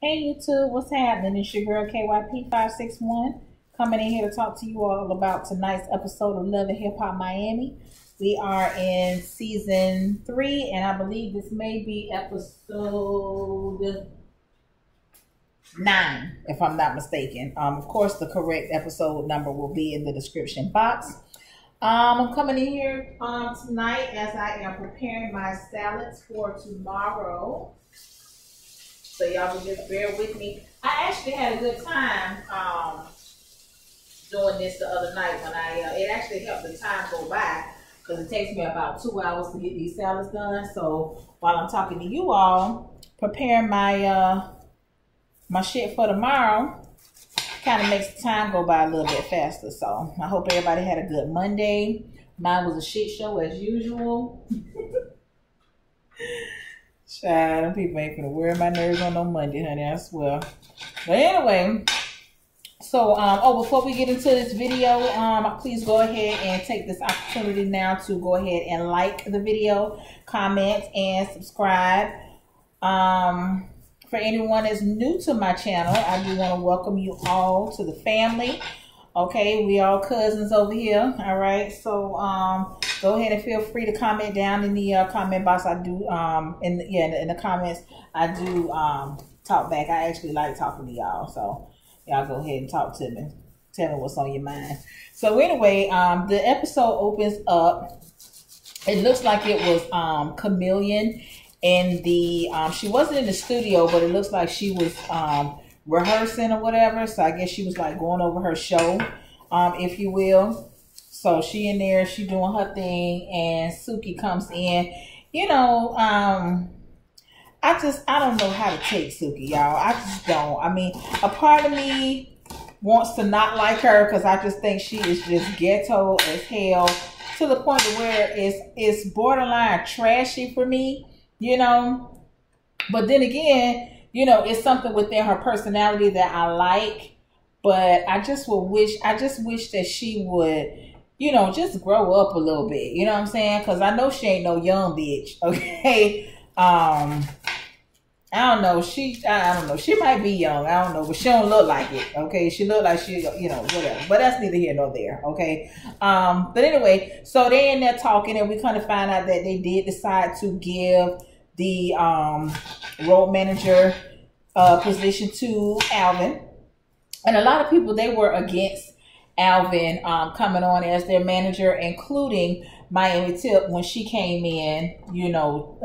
Hey YouTube, what's happening? It's your girl KYP561 coming in here to talk to you all about tonight's episode of Love and Hip Hop Miami. We are in season 3, and I believe this may be episode 9, if I'm not mistaken. Of course, the correct episode number will be in the description box. I'm coming in here tonight as I am preparing my salads for tomorrow. So y'all will just bear with me. I actually had a good time doing this the other night when it actually helped the time go by because it takes me about 2 hours to get these salads done. So while I'm talking to you all, preparing my my shit for tomorrow kind of makes the time go by a little bit faster. So I hope everybody had a good Monday. Mine was a shit show as usual. Child, them people ain't gonna wear my nerves on no Monday, honey, I swear. But anyway, so, before we get into this video, please go ahead and take this opportunity now to go ahead and like the video, comment, and subscribe. For anyone that's new to my channel, I do want to welcome you all to the family. Okay, we all cousins over here. All right, so go ahead and feel free to comment down in the comment box. I do in the comments I do talk back. I actually like talking to y'all, so y'all go ahead and talk to me. Tell me what's on your mind. So anyway, the episode opens up. It looks like it was Chameleon in the she wasn't in the studio, but it looks like she was rehearsing or whatever. So I guess she was like going over her show, if you will. So she in there, she doing her thing, and Suki comes in. You know, I don't know how to take Suki, y'all. I just don't. I mean, a part of me wants to not like her because I just think she is just ghetto as hell to the point where it's borderline trashy for me, you know. But then again, you know, it's something within her personality that I like. But I just wish that she would, you know, just grow up a little bit. You know what I'm saying? Because I know she ain't no young bitch. Okay. I don't know. I don't know. She might be young. I don't know. But she don't look like it. Okay. She look like she, you know, whatever. But that's neither here nor there. Okay. But anyway, so they in there talking, and we kind of find out that they did decide to give the road manager position to Alvin. And a lot of people, they were against Alvin coming on as their manager, including Miami Tip when she came in, you know,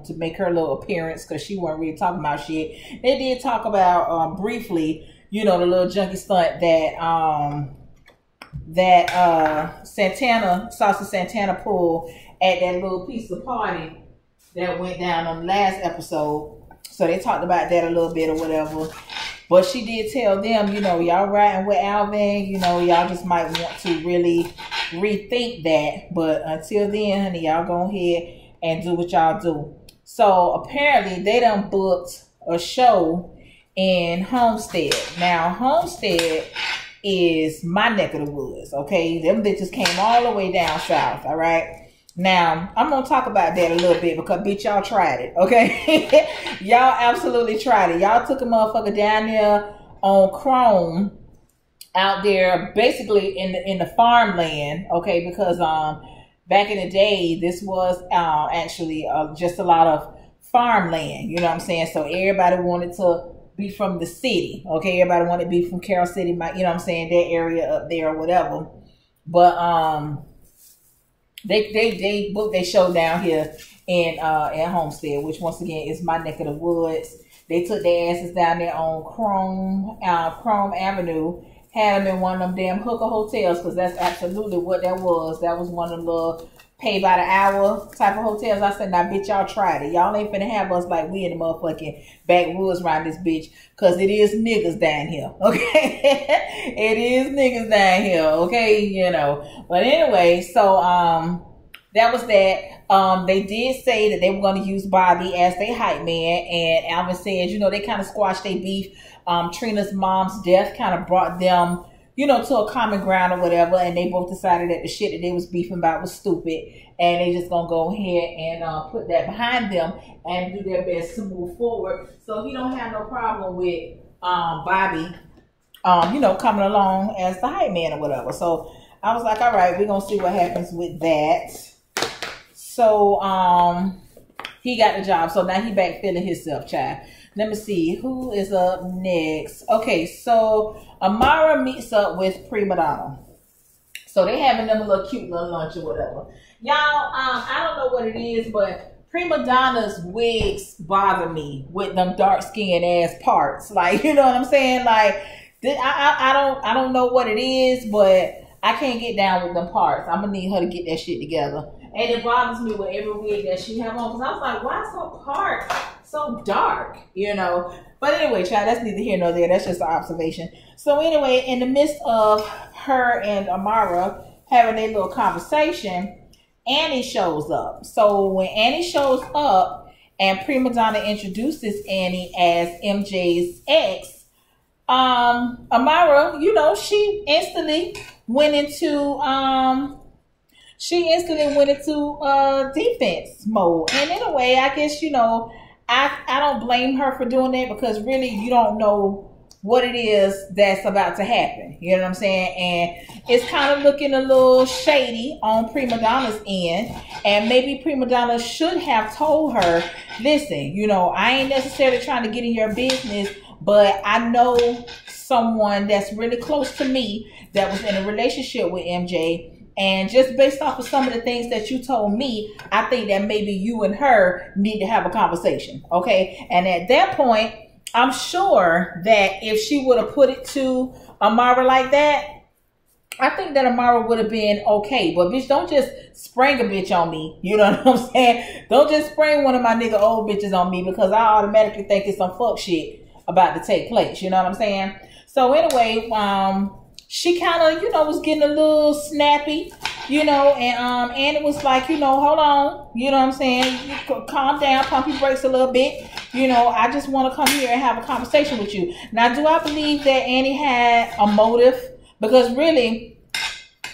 to make her little appearance because she wasn't really talking about shit. They did talk about briefly, you know, the little junkie stunt that Saucy Santana pulled at that little piece of party that went down on the last episode. So they talked about that a little bit or whatever. But she did tell them, you know, y'all riding with Alvin, you know, y'all just might want to really rethink that. But until then, honey, y'all go ahead and do what y'all do. So apparently they done booked a show in Homestead. Now, Homestead is my neck of the woods, okay? Them bitches came all the way down south, all right? Now, I'm going to talk about that a little bit because, bitch, y'all tried it, okay? Y'all absolutely tried it. Y'all took a motherfucker down there on Chrome out there basically in the farmland, okay? Because back in the day, this was actually just a lot of farmland, you know what I'm saying? So everybody wanted to be from the city, okay? Everybody wanted to be from Carroll City, you know what I'm saying? That area up there or whatever. But, They booked their show down here in Homestead, which once again is my neck of the woods. They took their asses down there on Chrome Avenue, had them in one of them damn hooker hotels, because that's absolutely what that was. That was one of them little pay by the hour type of hotels. I said, now bitch, y'all tried it. Y'all ain't finna have us like we in the motherfucking backwoods around this bitch, because it is niggas down here, okay? It is niggas down here, okay? You know. But anyway, so that was that. They did say that they were going to use Bobby as their hype man, and Alvin said, you know, they kind of squashed their beef. Trina's mom's death kind of brought them, to a common ground or whatever, and they both decided that the shit that they was beefing about was stupid, and they just gonna go ahead and put that behind them and do their best to move forward. So he don't have no problem with Bobby, coming along as the hype man or whatever. So I was like, all right, we're gonna see what happens with that. So he got the job, so now he back feeling himself, child. Let me see who is up next. Okay, so Amara meets up with Prima Donna. So they having them a little cute little lunch or whatever. Y'all, I don't know what it is, but Prima Donna's wigs bother me with them dark skinned ass parts. Like, you know what I'm saying? Like, I don't know what it is, but I can't get down with them parts. I'm gonna need her to get that shit together. And it bothers me with every wig that she have on, because I was like, why is her part so dark? But anyway, child, that's neither here nor there. That's just an observation. So anyway, in the midst of her and Amara having a little conversation, Annie shows up. So when Annie shows up and Prima Donna introduces Annie as MJ's ex, Amara, she instantly went into defense mode. And in a way, I guess, I don't blame her for doing that, because really you don't know what it is that's about to happen. You know what I'm saying? And it's kind of looking a little shady on Prima Donna's end. And maybe Prima Donna should have told her, listen, I ain't necessarily trying to get in your business, but I know someone that's really close to me that was in a relationship with MJ. And just based off of some of the things that you told me, I think that maybe you and her need to have a conversation. Okay. And at that point, I'm sure that if she would have put it to Amara like that, I think that Amara would have been okay. But bitch, don't just spring a bitch on me. You know what I'm saying? Don't just spring one of my nigga old bitches on me, because I automatically think it's some fuck shit about to take place. You know what I'm saying? So anyway, she kind of, was getting a little snappy, and it was like, hold on, you know what I'm saying? You calm down, pump your brakes a little bit. I just want to come here and have a conversation with you. Now, do I believe that Annie had a motive? Because really,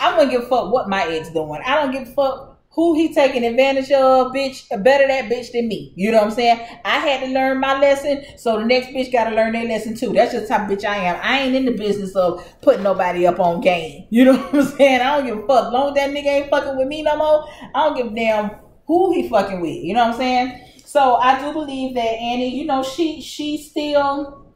I wouldn't give a fuck what my ex doing. I don't give a fuck who he taking advantage of, bitch. Better that bitch than me. You know what I'm saying? I had to learn my lesson, so the next bitch got to learn their lesson too. That's just the type of bitch I am. I ain't in the business of putting nobody up on game. You know what I'm saying? I don't give a fuck. Long as that nigga ain't fucking with me no more, I don't give a damn who he fucking with. You know what I'm saying? So I do believe that Annie, she still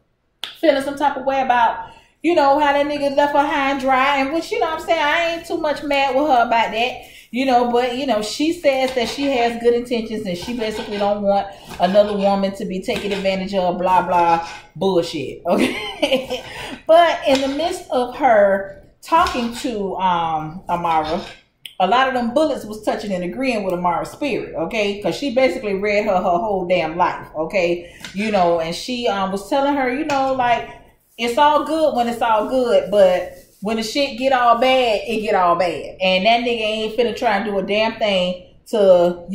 feeling some type of way about, how that nigga left her high and dry. And which, what I'm saying, I ain't too much mad with her about that. But she says that she has good intentions, and she basically don't want another woman to be taken advantage of, blah, blah, bullshit. Okay. But in the midst of her talking to Amara, a lot of them bullets was touching and agreeing with Amara's spirit, okay? Because she basically read her whole damn life, okay? And she was telling her, like, it's all good when it's all good, but when the shit get all bad, it get all bad. And that nigga ain't finna try and do a damn thing to,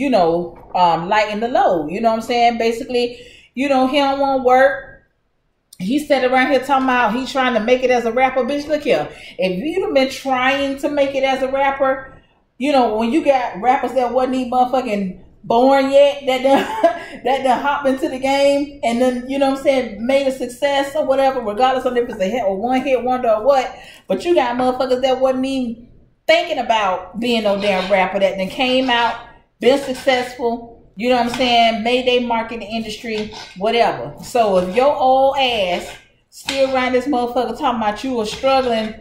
lighten the load. You know what I'm saying? Basically, he don't want to work. He sat around here talking about he's trying to make it as a rapper. Bitch, look here. If you'd have been trying to make it as a rapper, when you got rappers that wasn't even motherfucking born yet, that done hop into the game and then, made a success or whatever, regardless of if it's a hit or one hit wonder or what. But you got motherfuckers that wasn't even thinking about being no damn rapper that then came out, been successful, you know what I'm saying, made their mark in the industry, whatever. So if your old ass still around this motherfucker talking about you a struggling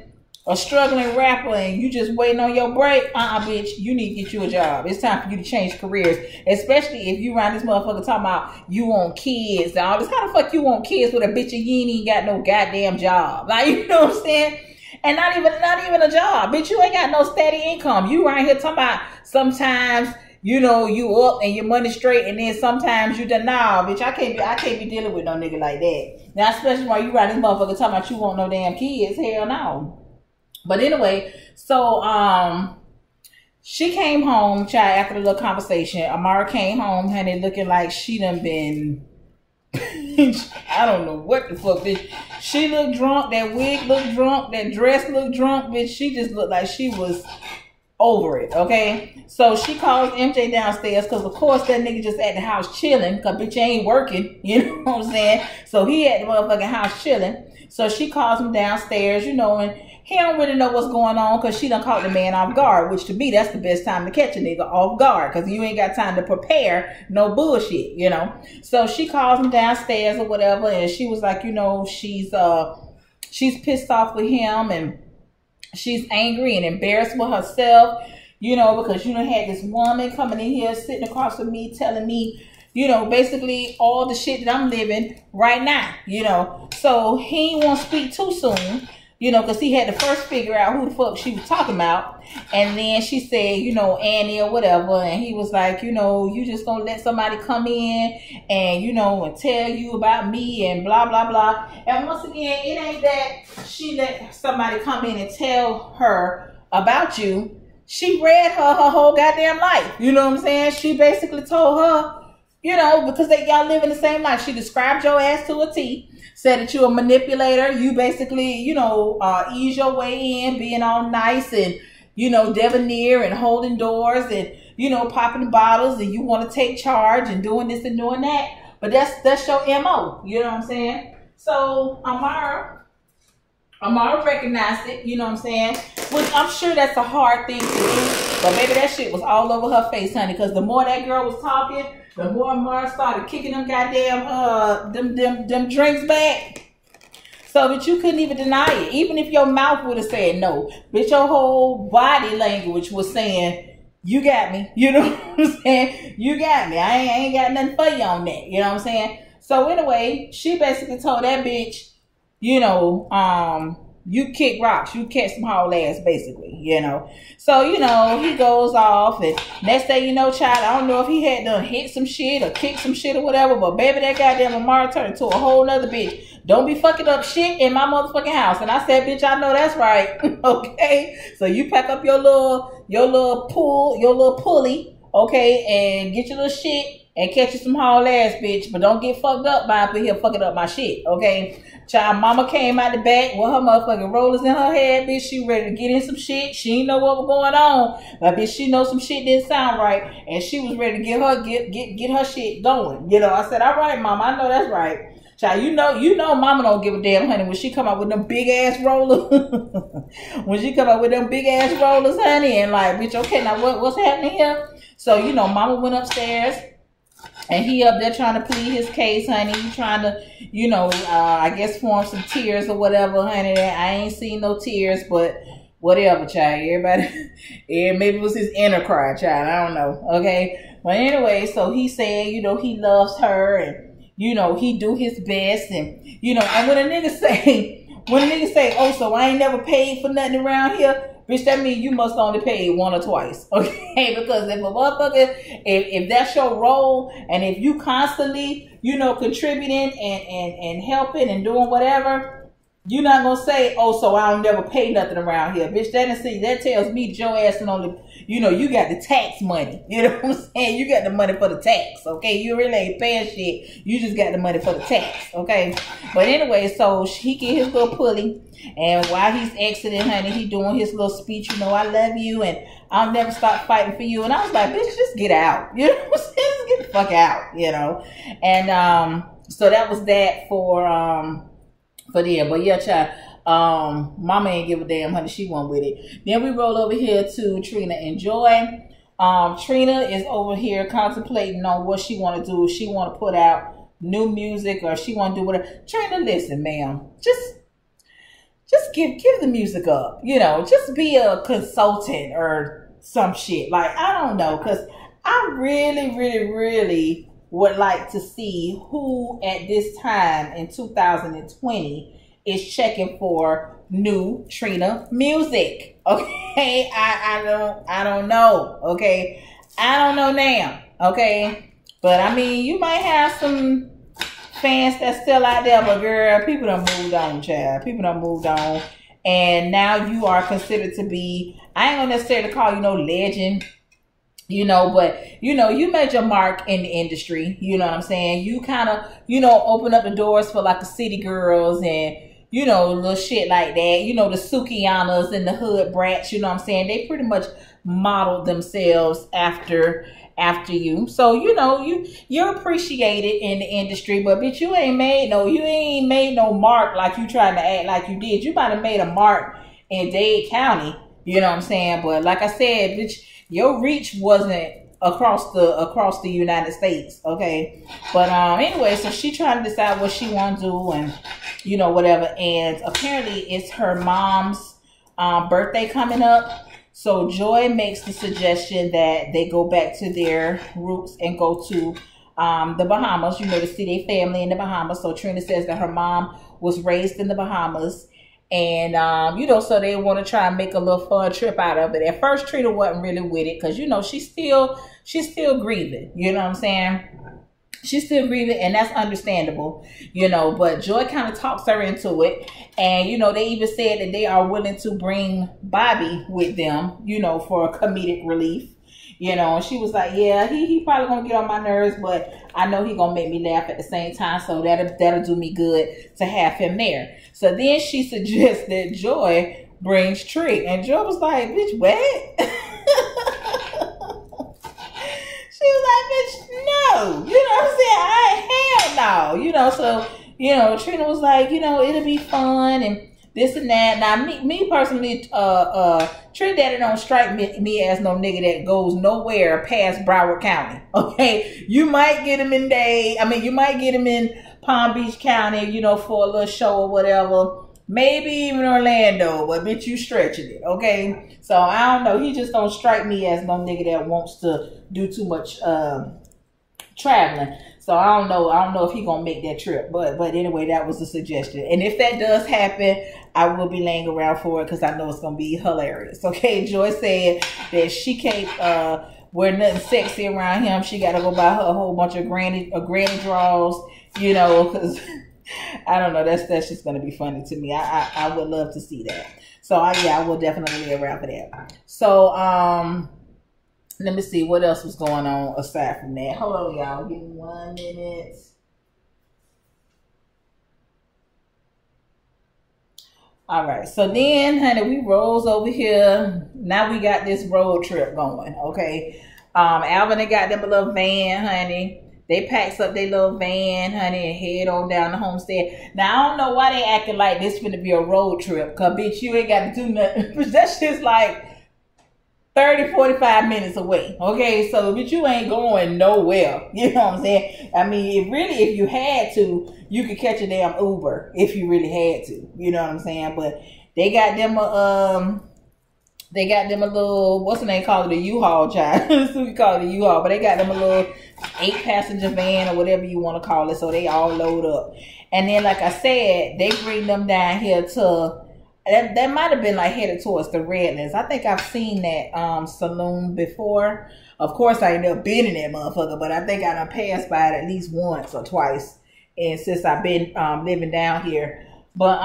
rapper and you just waiting on your break, bitch, you need to get you a job. It's time for you to change careers, especially if you around this motherfucker talking about you want kids and all this. How the fuck you want kids with a bitch and you ain't even got no goddamn job? Like, you know what I'm saying? And not even a job, bitch. You ain't got no steady income. You right here talking about sometimes, you up and your money straight, and then sometimes you deny, bitch. I can't be dealing with no nigga like that. Now, especially while you around this motherfucker talking about you want no damn kids. Hell no. But anyway, so she came home, child, after the little conversation. Amara came home, honey, looking like she done been I don't know what the fuck, bitch. She looked drunk. That wig looked drunk. That dress looked drunk, bitch. She just looked like she was over it, okay? So she calls MJ downstairs because, of course, that nigga just at the house chilling because bitch ain't working, you know what I'm saying? So he at the motherfucking house chilling. So she calls him downstairs, you know, and he don't really know what's going on because she done caught the man off guard, which to me, that's the best time to catch a nigga off guard because you ain't got time to prepare no bullshit, you know? So she calls him downstairs or whatever, and she was like, you know, she's pissed off with him and she's angry and embarrassed with herself, you know, because you done had this woman coming in here sitting across from me telling me, you know, basically all the shit that I'm living right now, you know. So he ain't want to speak too soon, you know, because he had to first figure out who the fuck she was talking about. And then she said, you know, Annie or whatever. And he was like, you know, you just gonna let somebody come in and, you know, and tell you about me and blah, blah, blah. And once again, it ain't that she let somebody come in and tell her about you. She read her whole goddamn life. You know what I'm saying? She basically told her, you know, because y'all live in the same life. She described your ass to a T. Said that you're a manipulator. You basically, you know, ease your way in, being all nice and, you know, debonair and holding doors and, you know, popping the bottles and you want to take charge and doing this and doing that. But that's your MO. You know what I'm saying? So Amara recognized it, you know what I'm saying? Which I'm sure that's a hard thing to do. But maybe that shit was all over her face, honey. Because the more that girl was talking, the more Amara started kicking them goddamn them drinks back. So that you couldn't even deny it. Even if your mouth would have said no. But your whole body language was saying, you got me. You know what I'm saying? You got me. I ain't got nothing for you on that. You know what I'm saying? So anyway, she basically told that bitch, you know, you kick rocks, you catch some haul ass, basically, you know. So, you know, he goes off, and next thing you know, child, I don't know if he had done hit some shit or kicked some shit or whatever, but baby, that goddamn Amara turned into a whole nother bitch. Don't be fucking up shit in my motherfucking house. And I said, bitch, I know that's right. Okay? So you pack up your little pulley, okay, and get your little shit and catch you some haul ass, bitch. But don't get fucked up by up in here fucking up my shit, okay? Child, mama came out the back with her motherfucking rollers in her head, bitch. She ready to get in some shit. She didn't know what was going on. But bitch, she know some shit didn't sound right. And she was ready to get her shit going. You know, I said, all right, mama, I know that's right. Child, you know mama don't give a damn, honey, when she come out with them big ass rollers. When she come out with them big ass rollers, honey, and like, bitch, okay, now what's happening here? So, you know, mama went upstairs. And he up there trying to plead his case, honey. He trying to, you know, I guess form some tears or whatever, honey. I ain't seen no tears, but whatever, child. Everybody, maybe it was his inner cry, child. I don't know, okay? But anyway, so he said, you know, he loves her and, you know, he do his best. And, you know, and when a nigga say, oh, so I ain't never paid for nothing around here, bitch, that means you must only pay one or twice, okay? Because if a motherfucker, if that's your role, and if you constantly, you know, contributing and helping and doing whatever, you're not gonna say, oh, so I don't never pay nothing around here, bitch. That tells me that your ass and only, you know, you got the tax money. You know what I'm saying? You got the money for the tax, okay? You really ain't paying shit. You just got the money for the tax, okay? But anyway, so he get his little pulley. And while he's exiting, honey, he doing his little speech, you know, I love you and I'll never stop fighting for you. And I was like, bitch, just get out. You know what I'm saying? Just get the fuck out, you know. And so that was that for them. But yeah, child, mama ain't give a damn, honey. She went with it. Then we roll over here to Trina and Joy. Trina is over here contemplating on what she want to do. If she want to put out new music or she want to do whatever. Trina, listen, ma'am. Just give the music up, you know, just be a consultant or some shit. Like, I don't know, because I really, really, really would like to see who at this time in 2020 is checking for new Trina music. Okay, I don't know. Okay, I don't know now. Okay, but I mean, you might have some fans that's still out there, but girl, people done moved on, child. People done moved on. And now you are considered to be, I ain't gonna necessarily call you no legend, you know, but you know, you made your mark in the industry, you know what I'm saying? You kind of, you know, open up the doors for like the city girls and, you know, little shit like that, you know, the Sukianas and the hood brats, you know what I'm saying? They pretty much modeled themselves after you. So, you know, you're appreciated in the industry, but bitch, you ain't made no mark like you trying to act like you did. You might have made a mark in Dade County, you know what I'm saying? But like I said, bitch, your reach wasn't across the United States, okay? But anyway, so she trying to decide what she want to do and, you know, whatever. And apparently it's her mom's birthday coming up. So Joy makes the suggestion that they go back to their roots and go to the Bahamas, you know, to see their family in the Bahamas. So Trina says that her mom was raised in the Bahamas. And, you know, so they want to try and make a little fun trip out of it. At first, Trina wasn't really with it because, you know, she's still grieving. You know what I'm saying? She's still grieving, and that's understandable, you know. But Joy kind of talks her into it. And, you know, they even said that they are willing to bring Bobby with them, you know, for comedic relief. You know, and she was like, yeah, he probably gonna get on my nerves, but I know he gonna make me laugh at the same time, so that'll do me good to have him there. So then she suggests that Joy brings Trick, and Joy was like, bitch, what? She was like, bitch, no. You know what I'm saying? Hell no. You know, so, you know, Trina was like, you know, it'll be fun and this and that. Now, me personally, Trinidad don't strike me as no nigga that goes nowhere past Broward County. Okay, you might get him in you might get him in Palm Beach County, you know, for a little show or whatever. Maybe even Orlando, but bitch, you stretching it. Okay, so I don't know. He just don't strike me as no nigga that wants to do too much traveling. So I don't know if he gonna make that trip. But anyway, that was a suggestion. And if that does happen, I will be laying around for it because I know it's gonna be hilarious. Okay, Joy said that she can't wear nothing sexy around him. She gotta go buy her a whole bunch of granny draws, you know, because I don't know. That's just gonna be funny to me. I would love to see that. So I will definitely lay around for that. So let me see what else was going on aside from that. Hold on, y'all. Give me 1 minute. All right. So then, honey, we rolls over here. Now we got this road trip going. Okay. Alvin, they got them a little van, honey. They packs up their little van, honey, and head on down the homestead. Now, I don't know why they acting like this finna be a road trip. Because, bitch, you ain't got to do nothing. That shit's like 30, 45 minutes away. Okay, so but you ain't going nowhere. You know what I'm saying? I mean, if you had to, you could catch a damn Uber if you really had to. You know what I'm saying? But they got them a little, what's the name called it? A U-Haul, child. So we call it a U-Haul, but they got them a little 8-passenger van or whatever you want to call it. So they all load up. And then, like I said, they bring them down here to, that might have been like headed towards the Redlands. I think I've seen that saloon before. Of course, I ain't never been in that motherfucker, but I think I done passed by it at least once or twice. And since I've been living down here, but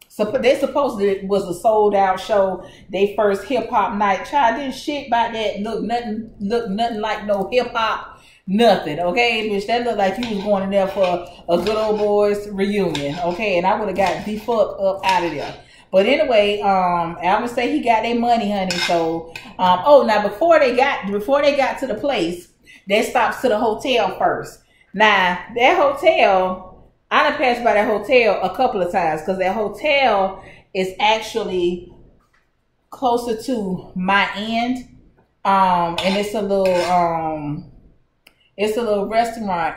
so they supposedly it was a sold out show. They first hip hop night. Child, didn't shit about that. Look nothing like no hip hop. Nothing, okay, bitch. That looked like you was going in there for a good old boys reunion, okay. And I would have got the fuck up out of there. But anyway, I would say he got their money, honey. So, now before they got to the place, they stopped to the hotel first. Now that hotel, I done passed by that hotel a couple of times because that hotel is actually closer to my end, and it's a little restaurant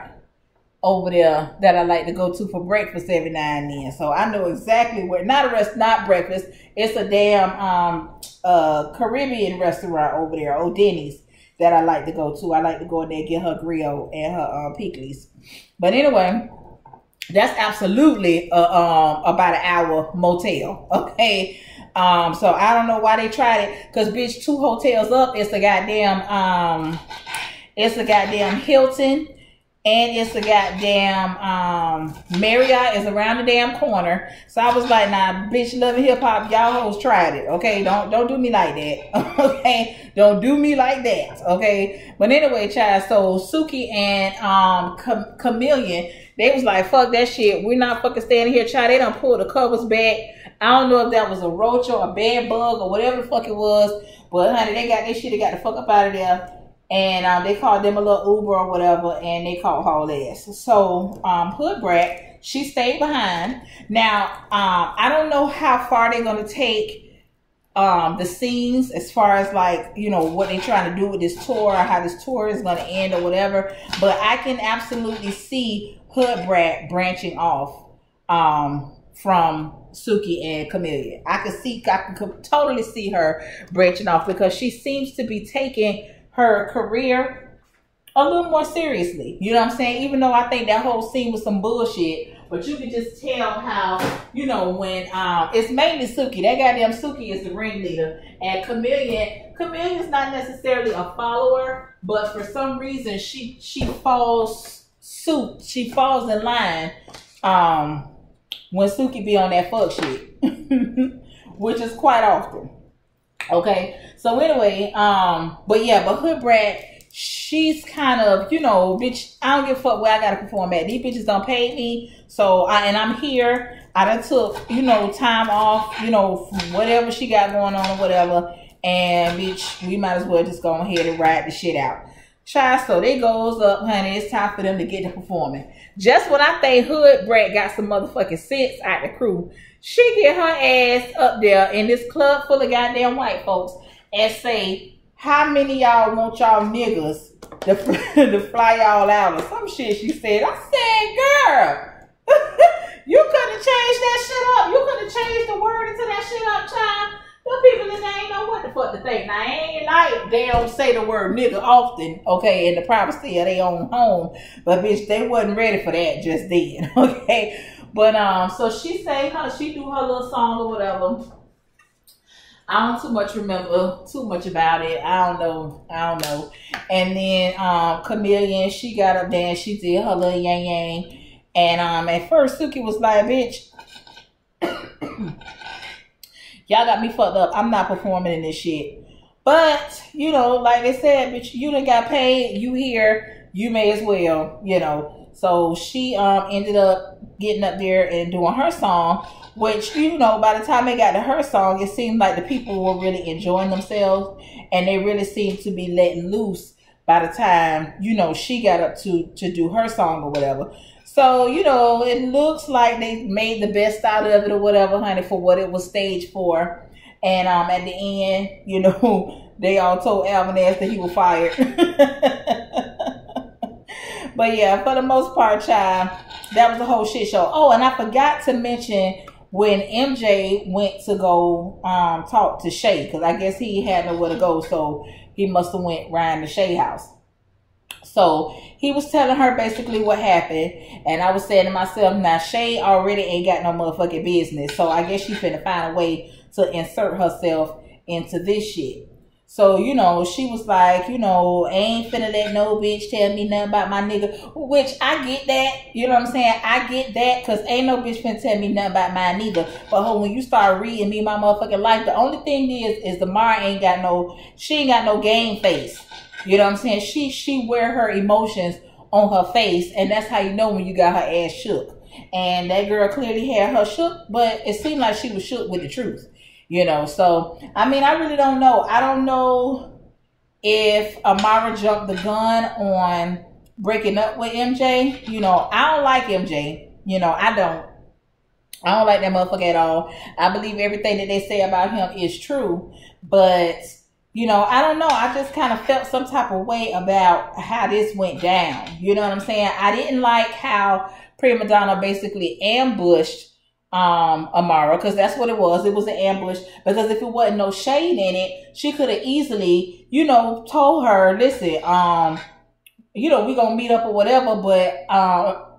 over there that I like to go to for breakfast every now and then. So I know exactly where, not breakfast. It's a damn Caribbean restaurant over there, Old Denny's, that I like to go to. I like to go in there and get her grill and her pickles. But anyway, that's absolutely about an hour motel. Okay. So I don't know why they tried it. Cause bitch, 2 hotels up, it's a goddamn Hilton and it's a goddamn Marriott is around the damn corner. So I was like, nah, bitch, loving hip hop, y'all hoes tried it. Okay, don't do me like that. Okay, don't do me like that. Okay, but anyway, child. So Suki and Chameleon, they was like, fuck that shit. We're not fucking standing here, child. They done pulled the covers back. I don't know if that was a roach or a bed bug or whatever the fuck it was, but honey, they got this shit. They got the fuck up out of there. And they called them a little Uber or whatever, and they called haul ass. So Hood Brat, she stayed behind. Now I don't know how far they're gonna take the scenes as far as like, you know, what they're trying to do with this tour, or how this tour is gonna end or whatever. But I can absolutely see Hood Brat branching off from Suki and Chameleon. I can totally see her branching off, because she seems to be taking her career a little more seriously. You know what I'm saying? Even though I think that whole scene was some bullshit, but you can just tell how, you know, when it's mainly Suki. That goddamn Suki is the ringleader, and Chameleon's not necessarily a follower, but for some reason she falls suit. She falls in line when Suki be on that fuck shit, which is quite often. Okay, so anyway, but Hood Brat, she's kind of, you know, bitch, I don't give a fuck where I gotta perform at. These bitches don't pay me, so I'm here. I done took, you know, time off, you know, from whatever she got going on or whatever, and bitch, we might as well just go ahead and ride the shit out. Child, so they goes up, honey. It's time for them to get to performing. Just when I think Hood Brat got some motherfucking sense out the crew, she get her ass up there in this club full of goddamn white folks and say, how many y'all want y'all niggas to fly y'all out or some shit she said. I said, girl, you couldn't change that shit up. You couldn't change the word into that shit up, child. The people in there ain't know what the fuck to think. Now, ain't like they don't say the word nigga often, okay, in the privacy of their own home. But bitch, they wasn't ready for that just then, okay? But so she say she do her little song or whatever. I don't too much remember too much about it. I don't know. And then Chameleon, she got up there and she did her little yang yang. And at first Suki was like, bitch, y'all got me fucked up. I'm not performing in this shit. But, you know, like they said, bitch, you done got paid. You here. You may as well, you know. So she ended up getting up there and doing her song, which, you know, by the time they got to her song, it seemed like the people were really enjoying themselves, and they really seemed to be letting loose by the time, you know, she got up to do her song or whatever. So, you know, it looks like they made the best out of it or whatever, honey, for what it was staged for. And at the end, you know, they all told Alvin ass that he was fired. But yeah, for the most part, child, that was a whole shit show. Oh, and I forgot to mention when MJ went to go talk to Shay, because I guess he had nowhere to go, so he must have went round the Shay house. So he was telling her basically what happened, and I was saying to myself, now Shay already ain't got no motherfucking business, so I guess she finna find a way to insert herself into this shit. So, you know, she was like, you know, ain't finna let no bitch tell me nothing about my nigga, which I get that, you know what I'm saying? I get that, because ain't no bitch finna tell me nothing about mine neither. But when you start reading me my motherfucking life, the only thing is Damar ain't got no game face. You know what I'm saying? She wear her emotions on her face, and that's how you know when you got her ass shook. And that girl clearly had her shook, but it seemed like she was shook with the truth. You know, so, I mean, I really don't know. I don't know if Amara jumped the gun on breaking up with MJ. You know, I don't like MJ. You know, I don't like that motherfucker at all. I believe everything that they say about him is true. But, you know, I don't know. I just kind of felt some type of way about how this went down. You know what I'm saying? I didn't like how Prima Donna basically ambushed Amara, because that's what it was. It was an ambush, because if it wasn't no shade in it, she could have easily, you know, told her, listen, you know, we gonna meet up or whatever, but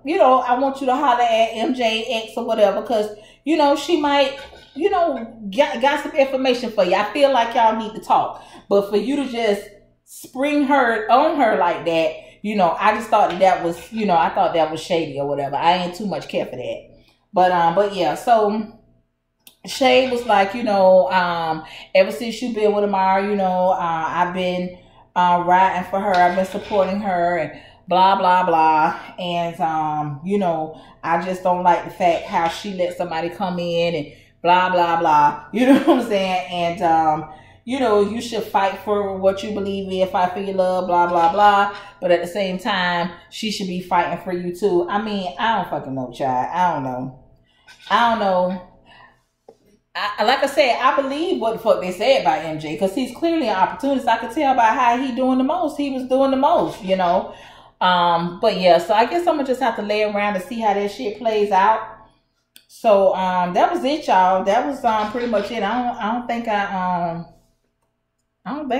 you know, I want you to holler at MJX or whatever, because, you know, she might, you know, got some information for you. I feel like y'all need to talk, but for you to just spring her on her like that, you know, I just thought that was, you know, I thought that was shady or whatever. I ain't too much care for that. But yeah, so Shay was like, you know, ever since you've been with Amara, you know, I've been riding for her. I've been supporting her and blah, blah, blah. And, you know, I just don't like the fact how she let somebody come in and blah, blah, blah. You know what I'm saying? And, you know, you should fight for what you believe in, fight for your love, blah, blah, blah. But at the same time, she should be fighting for you too. I mean, I don't fucking know, child. I don't know. Like I said, I believe what the fuck they said about MJ because he's clearly an opportunist. I could tell by how he doing the most. He was doing the most, you know. But yeah, so I guess I'm gonna just have to lay around to see how that shit plays out. So that was it, y'all. That was pretty much it. I don't think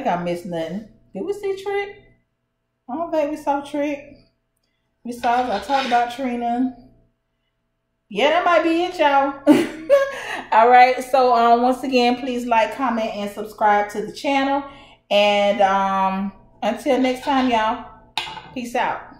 I missed nothing. Did we see Trick? I don't think we saw Trick. I talked about Trina. Yeah, that might be it, y'all. All right. So once again, please like, comment, and subscribe to the channel. And until next time, y'all. Peace out.